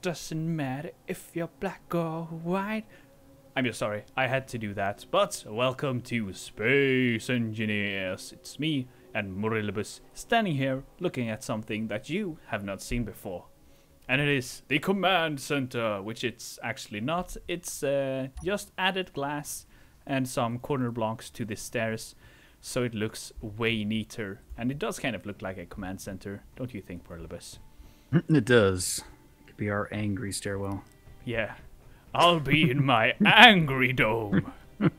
doesn't matter if you're black or white. I'm just sorry, I had to do that. But welcome to Space Engineers. It's me and Murilibus standing here looking at something that you have not seen before. And it is the command center, which it's actually not. It's just added glass and some corner blocks to the stairs, so it looks way neater. And it does kind of look like a command center, don't you think, Murilibus? It does. It could be our angry stairwell. Yeah. I'll be in my angry dome. we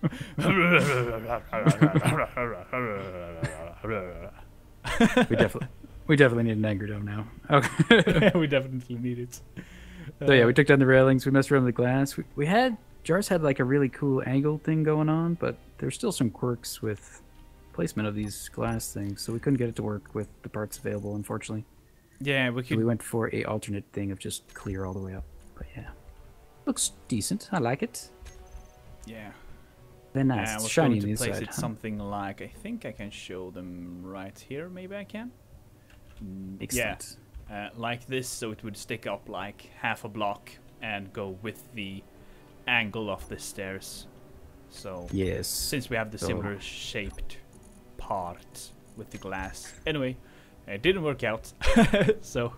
definitely need an angry dome now. Okay. We definitely need it. So yeah, we took down the railings. We messed around with the glass. Jars had like a really cool angle thing going on, but there's still some quirks with placement of these glass things, so we couldn't get it to work with the parts available, unfortunately. Yeah, we could. So we went for a alternate thing of just clear all the way up. But yeah, looks decent. I like it. Yeah. Very nice. It's shiny on the inside. Place it something like, I think I can show them right here. Maybe I can. Excellent. Yeah, like this, so it would stick up like half a block and go with the angle of the stairs. So yes, since we have the similar shaped part with the glass. Anyway, it didn't work out. So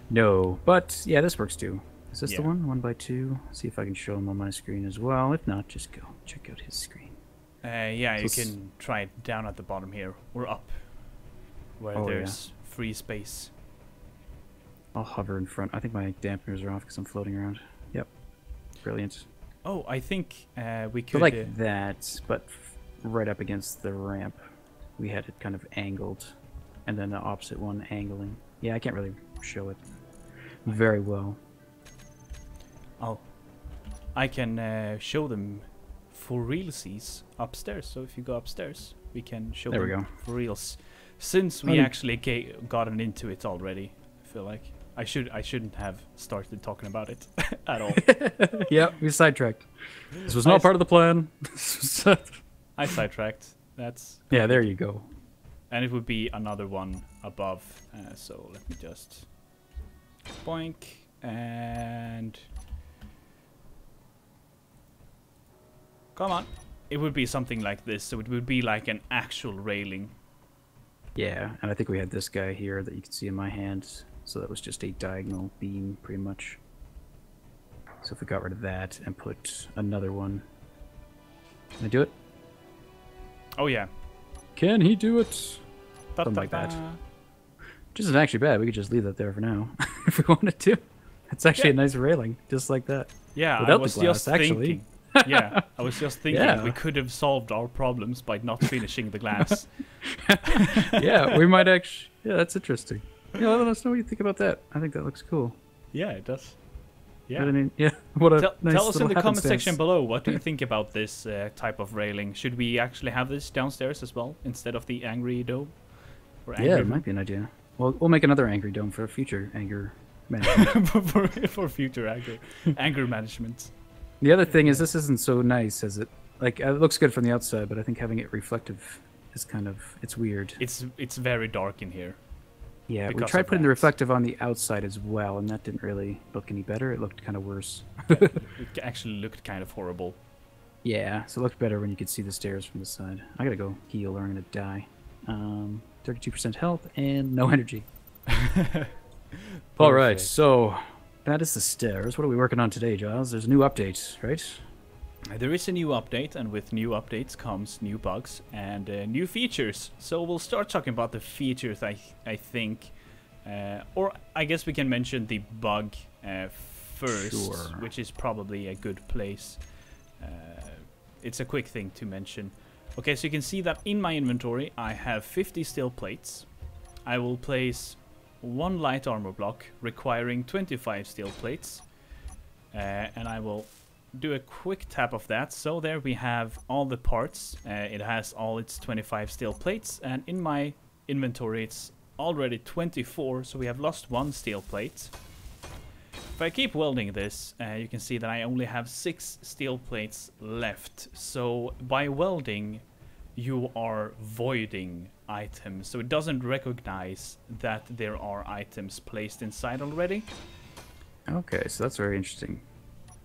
no, but yeah, this works too. Is this the one? 1x2? See if I can show him on my screen as well. If not, just go check out his screen. Yeah, so you can try it down at the bottom here. Or up. Where there's free space. I'll hover in front. I think my dampeners are off because I'm floating around. Yep. Brilliant. Oh, I think we could... So like that, but right up against the ramp. We had it kind of angled. And then the opposite one angling. Yeah, I can't really show it very well. Oh, I can show them for realsies upstairs. So if you go upstairs, we can show them for reals. Since we actually gotten into it already, I feel like I shouldn't have started talking about it at all. Yeah, we sidetracked. This was not part of the plan. I sidetracked. That's yeah. There you go. And it would be another one above. So let me just boink and. Come on. It would be something like this, so it would be like an actual railing. Yeah, and I think we had this guy here that you can see in my hand, so that was just a diagonal beam, pretty much. So if we got rid of that and put another one... Can I do it? Oh yeah. Can he do it? Something like that. Which isn't actually bad, we could just leave that there for now, if we wanted to. It's actually a nice railing, just like that. Yeah, without I was the glass, just actually. thinking. Yeah, I was just thinking we could have solved our problems by not finishing the glass. Yeah, we might actually... Yeah, that's interesting. Yeah, let us know what you think about that. I think that looks cool. Yeah, it does. Yeah. But I mean, yeah, what a nice tell us in the comment happenstance. section below, what do you think about this type of railing? Should we actually have this downstairs as well, instead of the angry dome? Or angry it might be an idea. Well, we'll make another angry dome for future anger management. for future anger management. The other thing is, this isn't so nice as it... Like, it looks good from the outside, but I think having it reflective is kind of... It's weird. It's very dark in here. Yeah, we tried putting the reflective on the outside as well, and that didn't really look any better. It looked kind of worse. It actually looked kind of horrible. Yeah, so it looked better when you could see the stairs from the side. I gotta go heal or I'm gonna die. 32% health and no energy. Alright, so... That is the stairs. What are we working on today, Giles? There's a new update, right? There is a new update, and with new updates comes new bugs and new features. So we'll start talking about the features, I think. Or I guess we can mention the bug first, which is probably a good place. It's a quick thing to mention. Okay, so you can see that in my inventory I have 50 steel plates. I will place... one light armor block requiring 25 steel plates, and I will do a quick tap of that. So there we have all the parts. It has all its 25 steel plates, and in my inventory it's already 24, so we have lost one steel plate. If I keep welding this, you can see that I only have 6 steel plates left. So by welding you are voiding items, so it doesn't recognize that there are items placed inside already. Okay, so that's very interesting.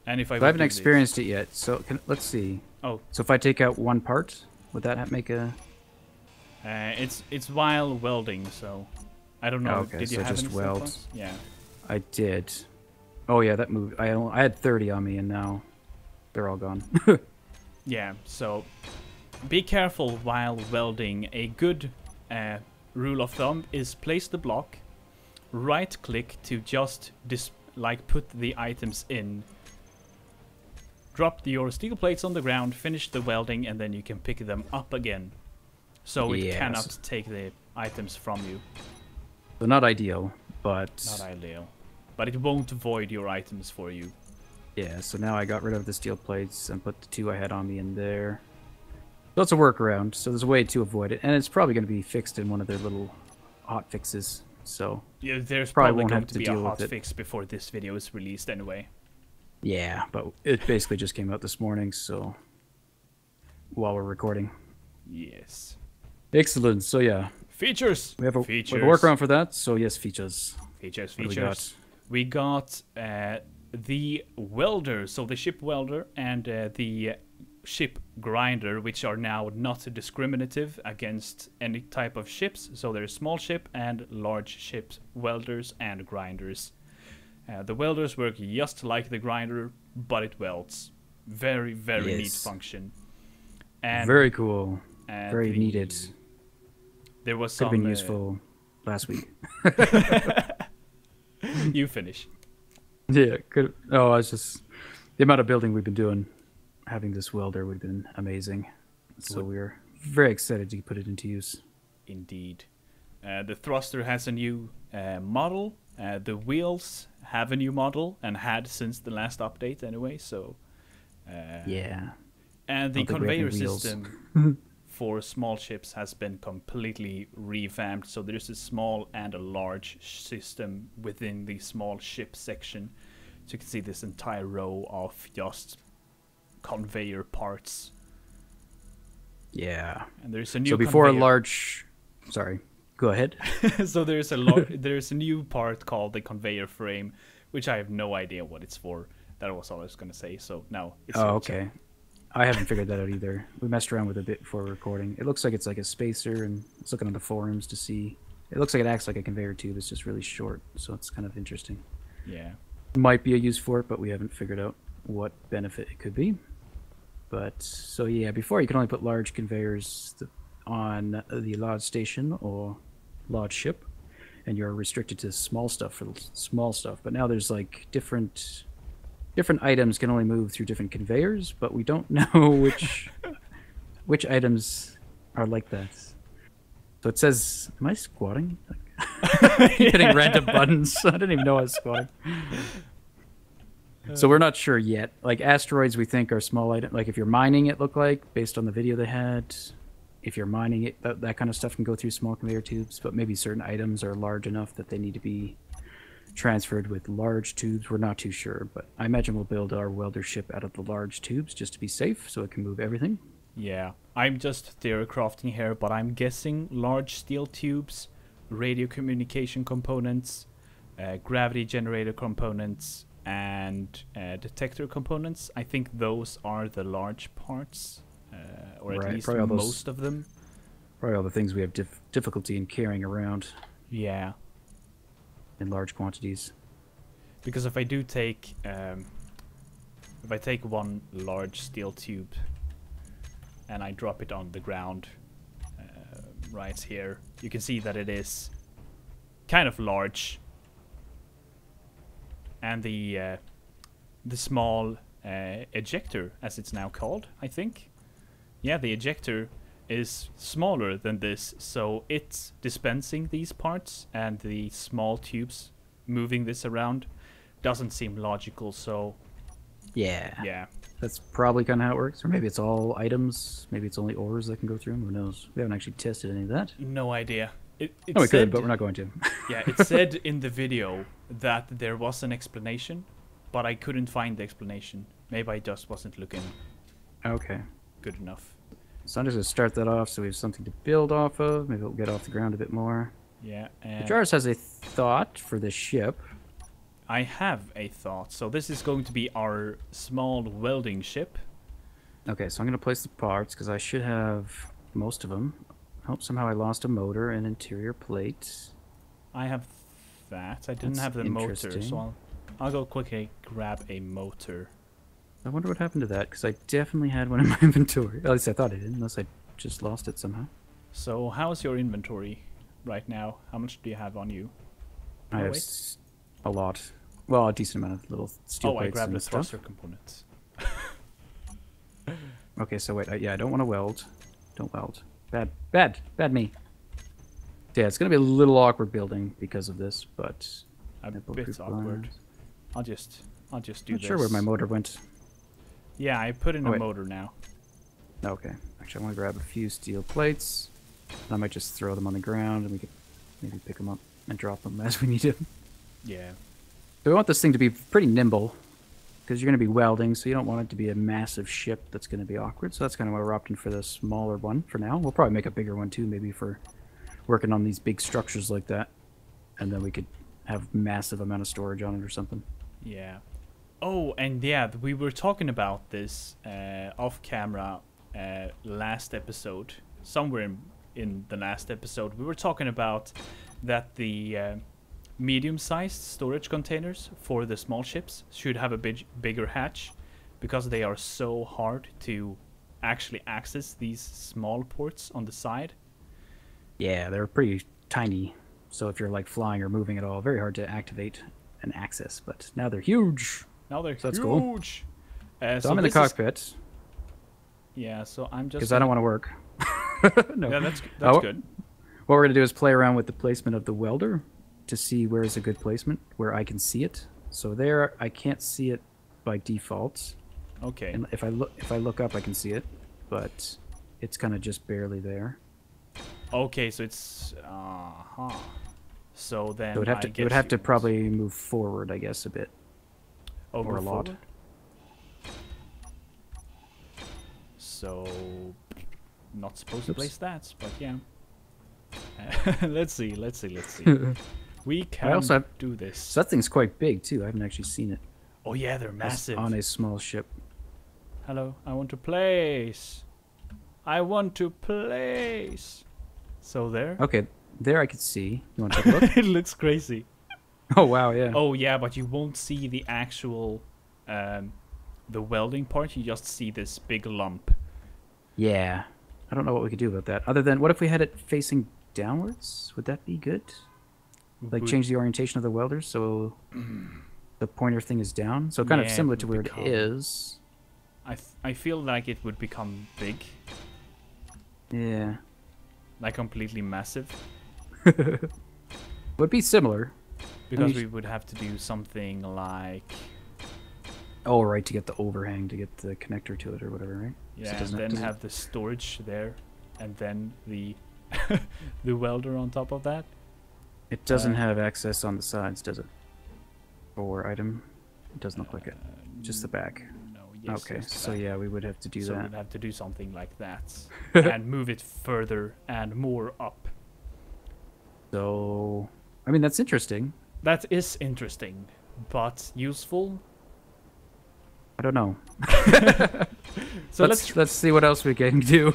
And if I So I would haven't do experienced it yet. So let's see. Oh, So if I take out one part, would that make a... it's while welding, so I don't know. Okay, Did you so have just any weld. surplus? Yeah. I did. Oh yeah, that moved. I had 30 on me, and now they're all gone. Yeah. So be careful while welding. A good rule of thumb is place the block, right click to just put the items in. Drop your steel plates on the ground, finish the welding, and then you can pick them up again. So it cannot take the items from you. So not ideal, but... Not ideal. But it won't void your items for you. Yeah, so now I got rid of the steel plates and put the 2 I had on me in there. So it's a workaround, so there's a way to avoid it. And it's probably going to be fixed in one of their little hot fixes, so... Yeah, there's probably probably won't going have to to be a deal hot with it. fix before this video is released anyway. Yeah, but it basically just came out this morning, so... while we're recording. Yes. Excellent, so yeah. Features! We have a features. workaround for that, so yes, features. Features, What do features. We got the welder, so the ship welder and the ship grinder, which are now not discriminative against any type of ships. So there's small ship and large ships, welders and grinders. The welders work just like the grinder, but it welds. Very, very neat function. And very cool. Very needed. There was Could some... have been useful last week. You finish. Yeah, could. Oh, it's just the amount of building we've been doing. Having this welder would have been amazing. So we're very excited to put it into use. Indeed. The thruster has a new model. The wheels have a new model and had since the last update anyway. So yeah. And the Don't think we have conveyor any wheels. system for small ships has been completely revamped. So there's a small and a large system within the small ship section. So you can see this entire row of just conveyor parts. Yeah. And there's a new So before conveyor. a large... Sorry. Go ahead. So there's a new part called the conveyor frame, which I have no idea what it's for. That was all I was going to say. So now it's Oh, your okay. turn. I haven't figured that out either. We messed around with it a bit before recording. It looks like it's like a spacer, and I was looking on the forums to see. It looks like it acts like a conveyor tube. It's just really short, so it's kind of interesting. Yeah. Might be a use for it, but we haven't figured out what benefit it could be. But, so yeah, before you could only put large conveyors on the large station or large ship, and you're restricted to small stuff for the small stuff. But now there's like different items can only move through different conveyors, but we don't know which items are like that. So it says, am I squatting? Hitting random buttons. I didn't even know I was squatting. So we're not sure yet. Like asteroids, we think are small items. Like if you're mining it, look like based on the video they had. If you're mining it, that kind of stuff can go through small conveyor tubes. But maybe certain items are large enough that they need to be transferred with large tubes. We're not too sure, but I imagine we'll build our welder ship out of the large tubes just to be safe, so it can move everything. Yeah, I'm just theory crafting here, but I'm guessing large steel tubes, radio communication components, gravity generator components, and detector components. I think those are the large parts, or at least most of them. Probably all the things we have difficulty in carrying around. Yeah. In large quantities. Because if I do take, if I take one large steel tube and I drop it on the ground right here, you can see that it is kind of large. And the small ejector, as it's now called, I think. Yeah, the ejector is smaller than this, so it's dispensing these parts, and the small tubes moving this around doesn't seem logical. So yeah, that's probably kind of how it works. Or maybe it's all items, maybe it's only ores that can go through them. Who knows? We haven't actually tested any of that. No idea. It we could, but we're not going to. Yeah, it said in the video that there was an explanation, but I couldn't find the explanation. Maybe I just wasn't looking good enough. So I'm just going to start that off so we have something to build off of. Maybe we'll get off the ground a bit more. Yeah. Jarvis has a thought for the ship. I have a thought. So this is going to be our small welding ship. Okay, so I'm going to place the parts because I should have most of them. Oh, somehow I lost a motor and interior plate. I have that. I didn't That's have the motor, interesting. so I'll go quickly grab a motor. I wonder what happened to that because I definitely had one in my inventory. At least I thought I did, unless I just lost it somehow. So how's your inventory right now? How much do you have on you? I have a lot. Well, a decent amount of little steel plates I grabbed the and thruster stuff. components. Okay, so wait. Yeah, I don't want to weld. Don't weld. Bad me. Yeah, it's gonna be a little awkward building because of this, but A bit awkward. I'll just do Not this. sure where my motor went. Yeah, I put in a motor now. Okay, actually, I want to grab a few steel plates. I might just throw them on the ground, and we could maybe pick them up and drop them as we need them. Yeah. So we want this thing to be pretty nimble, because you're going to be welding, so you don't want it to be a massive ship that's going to be awkward. So that's kind of why we're opting for the smaller one for now. We'll probably make a bigger one too, maybe for working on these big structures like that, and then we could have massive amount of storage on it or something. Yeah. Oh, and yeah, we were talking about this off camera last episode. Somewhere in the last episode, we were talking about that the medium-sized storage containers for the small ships should have a bigger hatch because they are so hard to actually access these small ports on the side. Yeah, they're pretty tiny, so if you're like flying or moving at all, very hard to activate and access. But now they're huge. Now they're So that's huge. Cool. So I'm in the cockpit. Yeah, so I'm just because I don't want to work. No. Yeah, that's good. What we're gonna do is play around with the placement of the welder to see where is a good placement where I can see it. So there, I can't see it by default. Okay. And if I look up, I can see it, but it's kind of just barely there. Okay, so it's So then it would have to probably move forward, I guess, a bit. Or a lot. Forward? So not supposed to place that, but yeah. Let's see. We can do this. So that thing's quite big too. I haven't actually seen it. Oh yeah, they're massive. On a small ship. Hello, I want to place. So there. Okay, there I could see. You want to take a look? It looks crazy. Oh wow, yeah. Oh yeah, but you won't see the actual the welding part. You just see this big lump. Yeah. I don't know what we could do about that. Other than, what if we had it facing downwards? Would that be good? Like change the orientation of the welders so the pointer thing is down? So kind of similar to where it is. I feel like it would become big. Yeah. Like completely massive. Would be similar. Because we would have to do something like... Oh, right, to get the overhang, to get the connector to it or whatever, right? Yeah, and then have the storage there, and then the the welder on top of that. It doesn't have access on the sides, does it? For item? It doesn't look like it. Just the back. No, yes. Okay, so yeah, we would have to do that. So we'd have to do something like that. And move it further and more up. So, I mean, that's interesting. That is interesting, but useful? I don't know. So let's see what else we can do.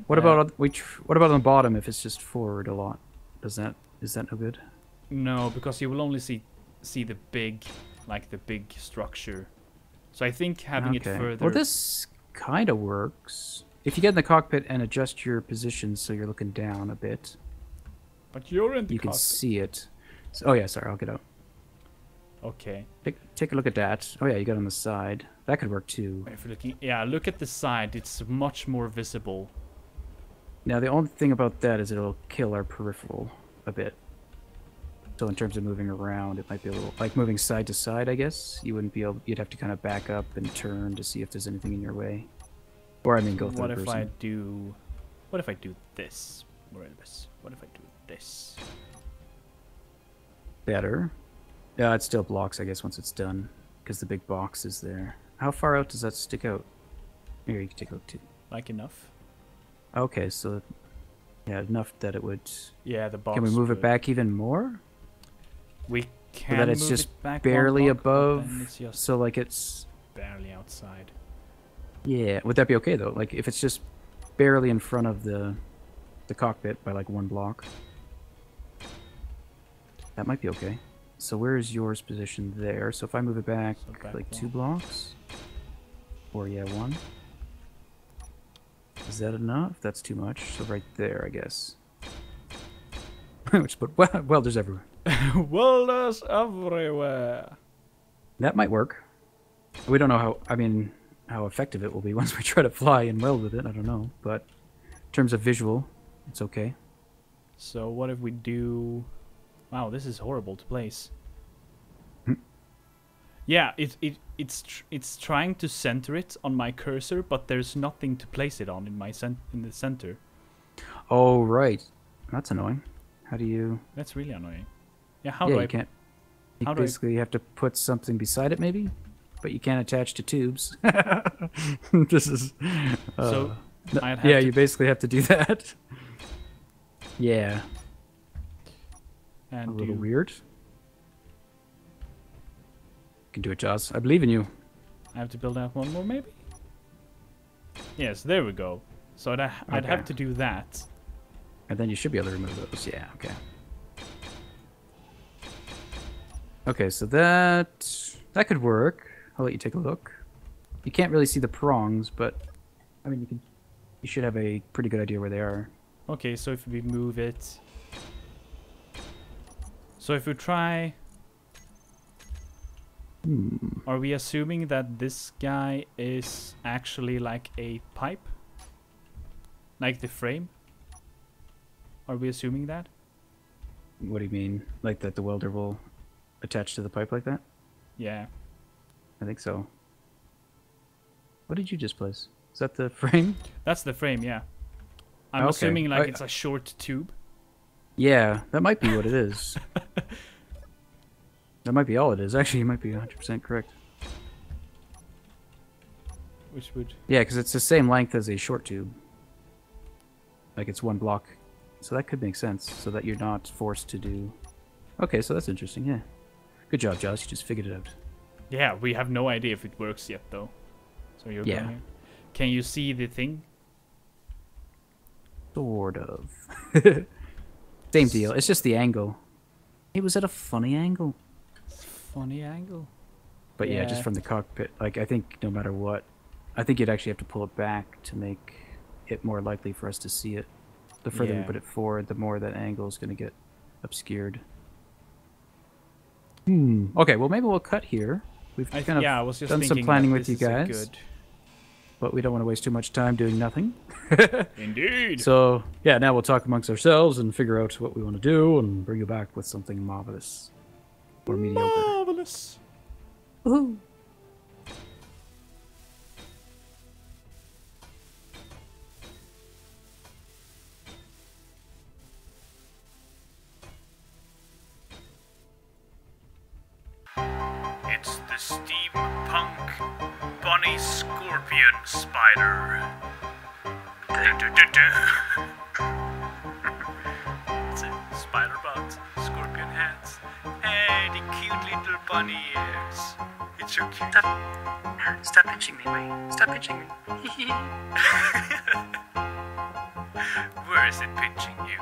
What about on the bottom if it's just forward a lot? Is that no good? No, because you will only see the big structure. So I think having it further. Well, this kind of works. If you get in the cockpit and adjust your position so you're looking down a bit. But you're in the You cockpit. can see it. So, oh yeah, sorry, I'll get out. Okay. Take a look at that. Oh yeah, you got it on the side. That could work too. If you're looking, yeah, look at the side. It's much more visible. Now the only thing about that is it'll kill our peripheral a bit. So in terms of moving around, it might be a little like moving side to side. I guess you wouldn't be able. You'd have to kind of back up and turn to see if there's anything in your way. Or I mean, go through. What if I do? What if I do this? What if I do this? Better. Yeah, it still blocks, I guess, once it's done, because the big box is there. How far out does that stick out? Here, you can take a look too. Like enough? Okay, so yeah, enough that it would. Yeah, the box. Can we move it back even more? We So can that it's move just it back barely one block, but then above. it's just So like it's barely outside. yeah. Would that be okay though? Like if it's just barely in front of the cockpit by like 1 block. That might be okay. So where is yours positioned there? So if I move it back, So back like 2 one. blocks, or yeah, 1. Is that enough? That's too much. So right there, I guess. Which put welders everywhere. Welders everywhere. That might work. We don't know how. I mean, how effective it will be once we try to fly and weld with it. I don't know, but in terms of visual, it's okay. So what if we do? Wow, this is horrible to place. Yeah, it's trying to center it on my cursor, but there's nothing to place it on in my in the center. Oh right, that's annoying. How do you? That's really annoying. Yeah, how yeah, do you I? can't. You how do I- basically have to put something beside it, maybe, but you can't attach to tubes. This is. So I'd have yeah, to- you basically have to do that. Yeah, a And little do weird. You can do it, Jaws. I believe in you. I have to build out one more, maybe? Yes, there we go. So I'd Okay. have to do that. And then you should be able to remove those. Yeah, okay. Okay, so that could work. I'll let you take a look. You can't really see the prongs, but I mean you should have a pretty good idea where they are. Okay, so if we move it... So if we try... Are we assuming that this guy is actually like a pipe? Like the frame? Are we assuming that? What do you mean? Like that the welder will attach to the pipe like that? Yeah. I think so. What did you just place? Is that the frame? That's the frame, yeah. I'm Okay. assuming like it's a short tube. Yeah, that might be what it is. That might be all it is. Actually, you might be 100% correct. Which would... Yeah, because it's the same length as a short tube. Like it's 1 block. So that could make sense, so that you're not forced to do... Okay, so that's interesting, yeah. Good job, Josh. You just figured it out. Yeah, we have no idea if it works yet, though. So you're Yeah. going here. Can you see the thing? Sort of. Same deal. It's just the angle. It was at a funny angle. Funny angle. But yeah, Yeah. just from the cockpit. Like, I think no matter what, I think you'd actually have to pull it back to make it more likely for us to see it. The further we Yeah. put it forward, the more that angle is going to get obscured. Okay, well, maybe we'll cut here. We've kind of I was just done some thinking planning that with you this is a guys, Good. but we don't want to waste too much time doing nothing. Indeed. So, yeah, now we'll talk amongst ourselves and figure out what we want to do and bring you back with something marvelous. Or mediocre. Marvelous. Woohoo! It's the steampunk bunny scorpion spider. It's a spider butt, scorpion hands, and the cute little bunny ears. It's so cute. Stop pinching me, wait. Stop pinching me. Where is it pinching you?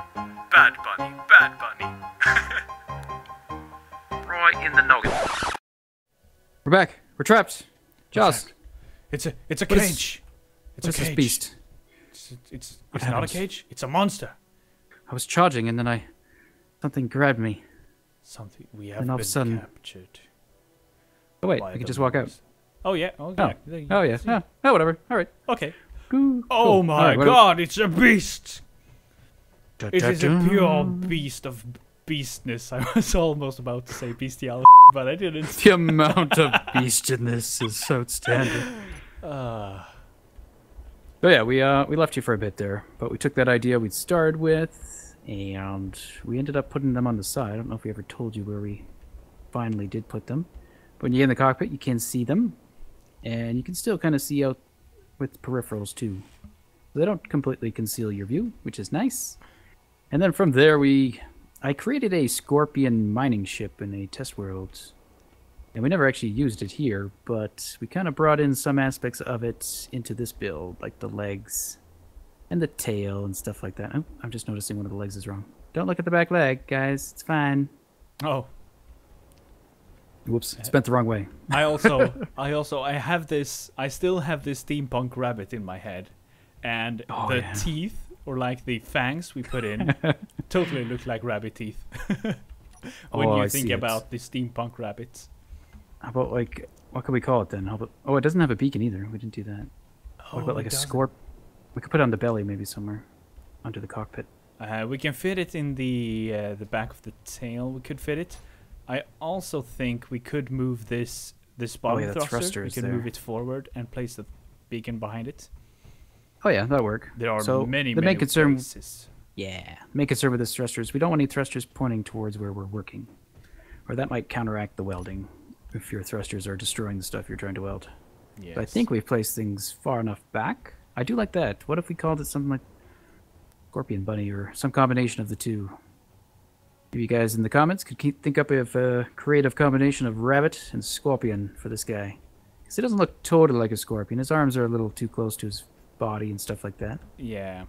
Bad bunny, bad bunny. Right in the noggin. We're back. We're trapped. Joss, It's a What cage. is- It's what's a this cage. beast? It's What not a happens? cage. It's a monster. I was charging and then something grabbed me. Something we have And all of been a sudden- captured. Oh wait, by I can the just walk out. monster. Oh yeah. Oh Oh, yeah. There you oh yeah. see. Oh, whatever. All right. Okay. Cool. Oh All my right, what do- God! It's a beast. It is a Da-da-da. pure beast of beastness. I was almost about to say bestiality, but I didn't. The amount of beast in this is so outstanding. But yeah, we left you for a bit there, but we took that idea we'd started with, and we ended up putting them on the side. I don't know if we ever told you where we finally did put them. But when you're in the cockpit, you can see them, and you can still kind of see out with peripherals too. They don't completely conceal your view, which is nice. And then from there, I created a Scorpion mining ship in a test world. And we never actually used it here, but we kind of brought in some aspects of it into this build, like the legs and the tail and stuff like that. Oh, I'm just noticing one of the legs is wrong. Don't look at the back leg, guys. It's fine. Oh. Whoops, it's bent the wrong way. I have this. I still have this steampunk rabbit in my head, and the teeth, or like the fangs we put in, totally look like rabbit teeth. When you think about the steampunk rabbits. How about like, what can we call it then? How about, oh, it doesn't have a beacon either. We didn't do that. What about like a scorp? We could put it on the belly maybe somewhere, under the cockpit. We can fit it in the back of the tail. We could fit it. I also think we could move this bottom thruster. We can move it forward and place the beacon behind it. Oh yeah, that'll work. There are many concern, places. Yeah, main concern with this thruster is we don't want any thrusters pointing towards where we're working, or that might counteract the welding if your thrusters are destroying the stuff you're trying to weld. Yes. But I think we've placed things far enough back. I do like that. What if we called it something like ScorpioBunny or some combination of the two? Maybe you guys in the comments could think up of a creative combination of rabbit and scorpion for this guy. Because he doesn't look totally like a scorpion. His arms are a little too close to his body and stuff like that. Yeah.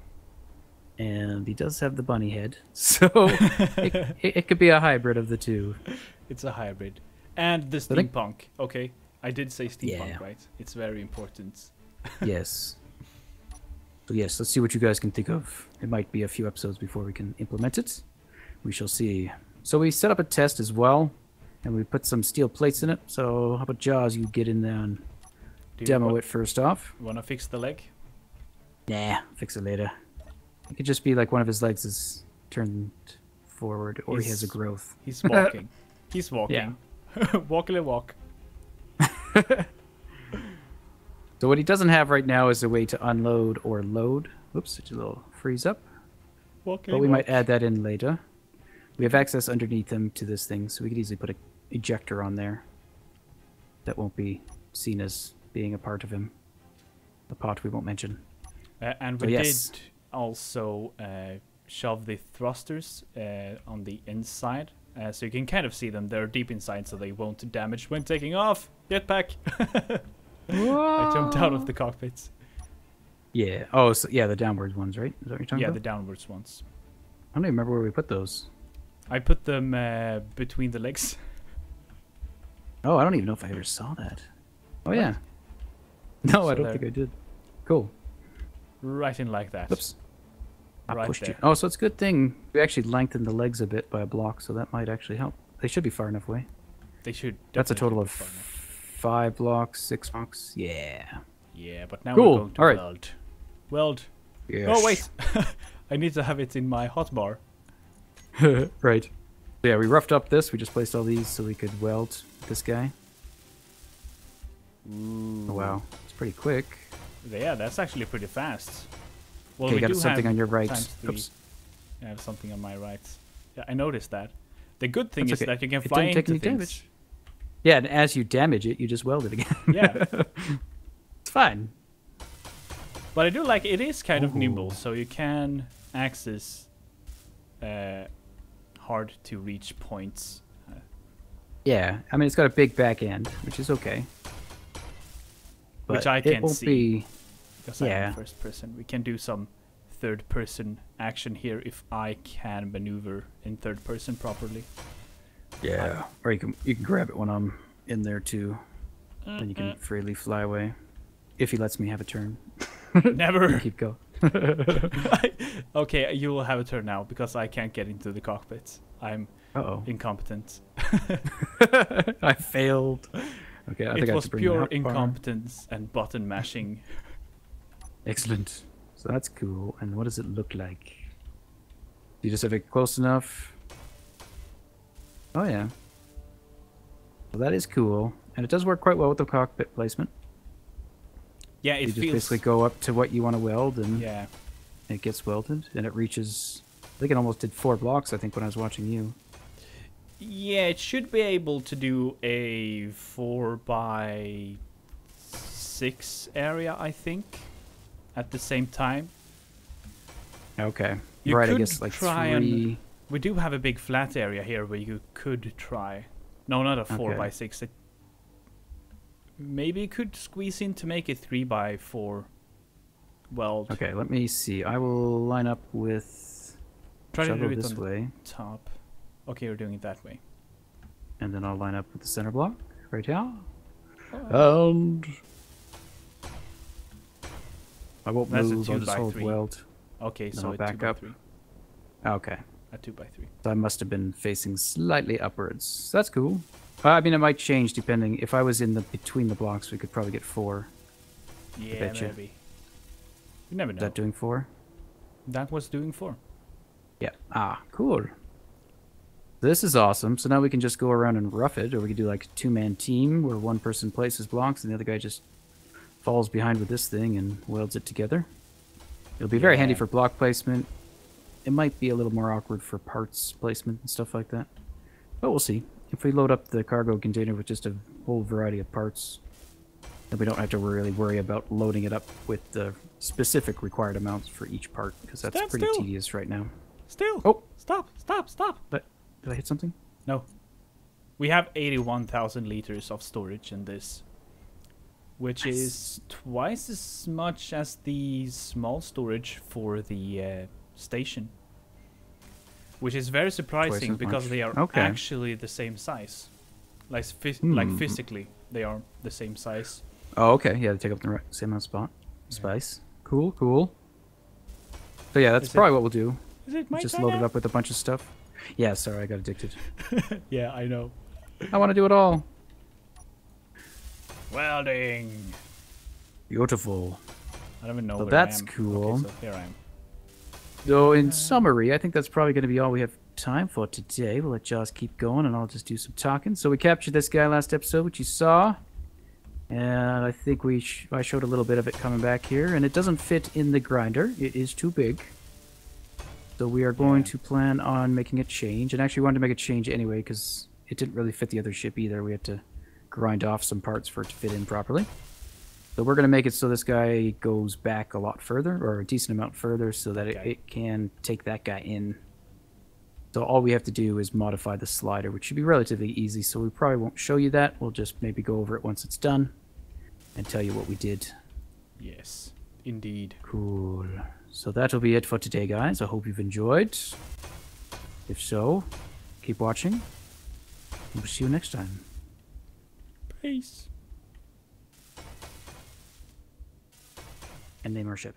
And he does have the bunny head. So it could be a hybrid of the two. It's a hybrid. And the steampunk. Okay. I did say steampunk, right? It's very important. Yes. So yes, let's see what you guys can think of. It might be a few episodes before we can implement it. We shall see. So we set up a test as well, and we put some steel plates in it. So how about Jaws, you get in there and demo it first off. Want to fix the leg? Nah, fix it later. It could just be like one of his legs is turned forward, or he has a growth. He's walking. He's walking. Yeah. Walkily walk. So what he doesn't have right now is a way to unload or load. Whoops, it's a little freeze up. But we might add that in later. We have access underneath him to this thing, so we could easily put an ejector on there. That won't be seen as being a part of him. A part we won't mention. And we did also shove the thrusters on the inside. So you can kind of see them. They're deep inside, so they won't damage when taking off. Jetpack! I jumped out of the cockpits. Yeah. Oh, so, yeah, the downwards ones, right? Is that what you're talking about? Yeah, the downwards ones. I don't even remember where we put those. I put them between the legs. Oh, I don't even know if I ever saw that. Oh, what? Yeah. No, so I don't think I did. Cool. Right in like that. Oops. I right pushed there. you. Oh, so it's a good thing we actually lengthened the legs a bit by a block, so that might actually help. They should be far enough away. They should. That's a total of 5 blocks, 6 blocks. Yeah. Yeah, but now cool. we're going to weld. Weld. Yes. Oh, wait. I need to have it in my hotbar. Right. So yeah, we roughed up this. We just placed all these so we could weld this guy. Ooh. Oh, wow. It's pretty quick. Yeah, that's actually pretty fast. Well, okay, you got something on your right. Oops. I have something on my right. Yeah, I noticed that. The good thing is that you can fly into things. Damage. Yeah, and as you damage it, you just weld it again. Yeah. It's fine. But I do like it is kind of nimble, so you can access hard to reach points. Yeah, I mean it's got a big back end, which is okay. But which I can't see. Because I'm yeah. first person. We can do some third person action here if I can maneuver in third person properly. Yeah. Or you can grab it when I'm in there too. Then you can freely fly away. If he lets me have a turn. Never. Keep going. Okay, you will have a turn now because I can't get into the cockpit. I'm incompetent. I failed. Okay, I think it I was have to bring pure incompetence and button mashing. Excellent. So that's cool. And what does it look like? Do you just have it close enough? Oh yeah. Well, that is cool, and it does work quite well with the cockpit placement. Yeah, it you feels. Just basically go up to what you want to weld, and yeah, it gets welded, and it reaches. I think it almost did 4 blocks. I think when I was watching you. Yeah, it should be able to do a 4x6 area, I think, at the same time. Okay. You right, could I guess like try 3. We do have a big flat area here where you could try. No, not a 4x6. Maybe you could squeeze in to make a 3x4 weld. Okay, let me see. I will line up with. Try to shuttle do it this on way, the top. Okay, you're doing it that way. and then I'll line up with the center block right here. Oh. And I won't That's a move. I'll just hold 2x3. weld. Okay, Then so I'll a back up. 2x3. Okay, A 2x3. so I must have been facing slightly upwards. That's cool. I mean, it might change depending. If I was in the between the blocks, we could probably get 4. Yeah, betcha. maybe. You never know. Is that doing 4? That was doing 4. Yeah. Ah, cool. This is awesome. So now we can just go around and rough it, or we could do like a 2-man team where one person places blocks and the other guy just falls behind with this thing and welds it together. It'll be very handy Yeah. for block placement. It might be a little more awkward for parts placement and stuff like that. But we'll see. If we load up the cargo container with just a whole variety of parts, then we don't have to really worry about loading it up with the specific required amounts for each part, because that's Stand pretty still. tedious right now. Still. Oh, Stop, stop, stop. but did I hit something? No. We have 81,000 liters of storage in this, which is twice as much as the small storage for the station. Which is very surprising as because much. they are Okay. actually the same size. Like, like physically, they are the same size. Oh, okay. Yeah, they take up the same amount of spot. Space. Cool, cool. So yeah, that's Is probably what we'll do. Is it my Just turn load it now? up with a bunch of stuff. Yeah, sorry, I got addicted. Yeah, I know. I want to do it all. Welding. Beautiful. I don't even know So where that's I am. cool. Okay, so here I am. So in summary, I think that's probably going to be all we have time for today. We'll let Jaws keep going, and I'll just do some talking. So we captured this guy last episode, which you saw. And I think I showed a little bit of it coming back here. And it doesn't fit in the grinder. It is too big. So we are going to plan on making a change. And actually, we wanted to make a change anyway, because it didn't really fit the other ship either. We had to grind off some parts for it to fit in properly. So we're going to make it so this guy goes back a lot further, or a decent amount further, so that it can take that guy in. So all we have to do is modify the slider, which should be relatively easy. So we probably won't show you that. We'll just maybe go over it once it's done and tell you what we did. Yes, indeed. Cool. So that'll be it for today, guys. I hope you've enjoyed. If so, keep watching. And we'll see you next time. Peace. And name our ship.